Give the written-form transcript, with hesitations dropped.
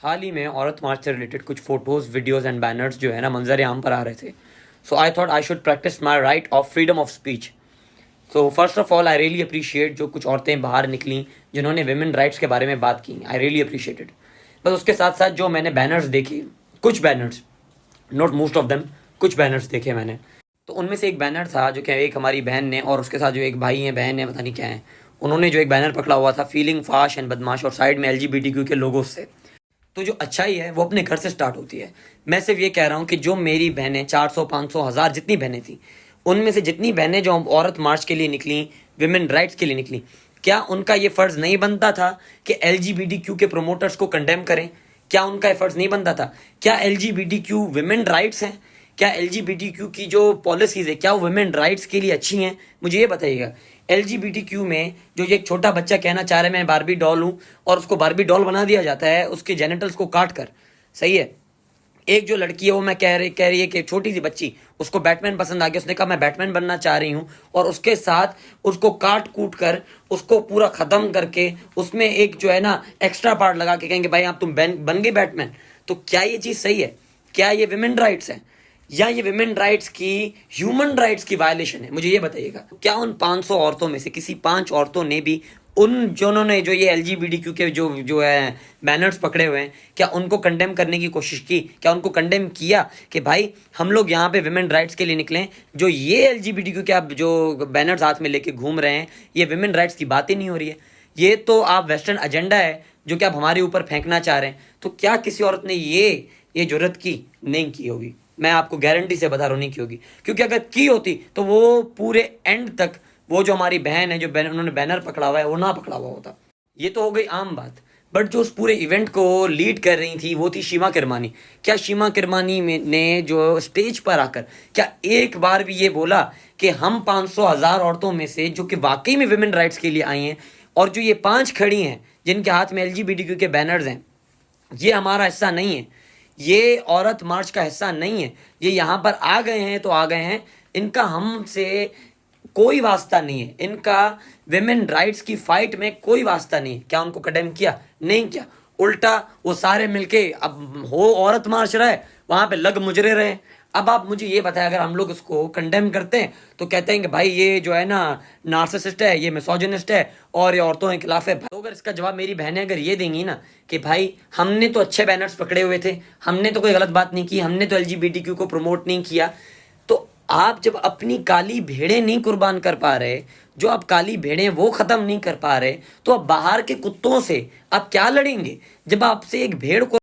हाल ही में औरत मार्च से रिलेटेड कुछ फोटोज वीडियोस एंड बैनर्स जो है ना मंजर आम पर आ रहे थे. So I thought I should practise my right of freedom of speech. So first of all I really appreciate जो कुछ औरतें बाहर निकली जिन्होंने विमेन राइट्स के बारे में बात की. I really appreciated. बस उसके साथ साथ जो मैंने बैनर्स देखे, कुछ banners, not most of them, कुछ बैनर्स देखे मैंने, तो उनमें से एक बैनर था जो कि एक हमारी बहन ने और उसके साथ जो एक भाई है, बहन है, पता नहीं क्या है, उन्होंने जो एक बैनर पकड़ा हुआ था फीलिंग फाश एंड बदमाश और साइड में LGBTQ के लोगों से. तो जो अच्छाई है वो अपने घर से स्टार्ट होती है. मैं सिर्फ ये कह रहा हूँ कि जो मेरी बहनें 400, 500, 1000 जितनी बहनें थी, उनमें से जितनी बहनें जो औरत मार्च के लिए निकली, विमेन राइट्स के लिए निकली, क्या उनका ये फ़र्ज़ नहीं बनता था कि LGBTQ के प्रोमोटर्स को कंडेम करें? क्या उनका ये फ़र्ज़ नहीं बनता था? क्या LGBTQ विमेन राइट्स हैं? क्या LGBTQ की जो पॉलिसीज़ है क्या वो विमेन राइट्स के लिए अच्छी हैं? मुझे ये बताइएगा. LGBTQ में जो ये एक छोटा बच्चा कहना चाह रहा है मैं बारबी डॉल हूँ और उसको बारबी डॉल बना दिया जाता है उसके जेनिटल्स को काट कर. सही है. एक जो लड़की है वो मैं कह रही है कि छोटी सी बच्ची, उसको बैटमैन पसंद आ गया, उसने कहा मैं बैटमैन बनना चाह रही हूँ, और उसके साथ उसको काट कूट कर उसको पूरा ख़त्म करके उसमें एक जो है ना एक्स्ट्रा पार्ट लगा के कहेंगे भाई आप तुम बन गए बैटमैन. तो क्या ये चीज़ सही है? क्या ये विमेन राइट्स है या ये विमेन राइट्स की, ह्यूमन राइट्स की वायलेशन है? मुझे ये बताइएगा. क्या उन 500 औरतों में से किसी 5 औरतों ने भी उन जिन्होंने जो ये LGBTQ के जो जो है बैनर्स पकड़े हुए हैं, क्या उनको कंडेम करने की कोशिश की? क्या उनको कंडेम किया कि भाई हम लोग यहाँ पे विमेन राइट्स के लिए निकलें? जो ये LGBTQ के आप जो बैनर्स हाथ में लेके घूम रहे हैं, ये विमेन राइट्स की बात ही नहीं हो रही है. ये तो आप वेस्टर्न एजेंडा है जो कि आप हमारे ऊपर फेंकना चाह रहे हैं. तो क्या किसी औरत ने ये जुर्रत की? नहीं की होगी. मैं आपको गारंटी से बता रहा हूँ नहीं की होगी. क्योंकि अगर की होती तो वो पूरे एंड तक वो जो हमारी बहन है जो उन्होंने बैनर पकड़ा हुआ है वो ना पकड़ा हुआ होता. ये तो हो गई आम बात. बट जो उस पूरे इवेंट को लीड कर रही थी वो थी शीमा किरमानी. क्या शीमा किरमानी ने जो स्टेज पर आकर क्या एक बार भी ये बोला कि हम 500, 1000 औरतों में से जो कि वाकई में विमेन राइट्स के लिए आई हैं और जो ये 5 खड़ी हैं जिनके हाथ में LGBTQ के बैनर्स हैं, ये हमारा हिस्सा नहीं है, ये औरत मार्च का हिस्सा नहीं है, ये यहाँ पर आ गए हैं तो आ गए हैं, इनका हमसे कोई वास्ता नहीं है, इनका विमेन राइट्स की फाइट में कोई वास्ता नहीं है. क्या उनको कंडेम किया? नहीं किया. उल्टा वो सारे मिलके अब हो औरत मार्च रहा है, वहाँ पे लग मुजरे रहे. अब आप मुझे ये बताएं, अगर हम लोग इसको कंडेम करते हैं तो कहते हैं कि भाई ये जो है ना नार्सिसिस्ट है, ये मिसोजिनिस्ट है और ये औरतों के खिलाफ है. तो अगर इसका जवाब मेरी बहनें अगर ये देंगी ना कि भाई हमने तो अच्छे बैनर्स पकड़े हुए थे, हमने तो कोई गलत बात नहीं की, हमने तो LGBTQ को प्रमोट नहीं किया, तो आप जब अपनी काली भेड़ें नहीं कुर्बान कर पा रहे, जो आप काली भेड़ें वो ख़त्म नहीं कर पा रहे, तो आप बाहर के कुत्तों से आप क्या लड़ेंगे? जब आपसे एक भेड़ को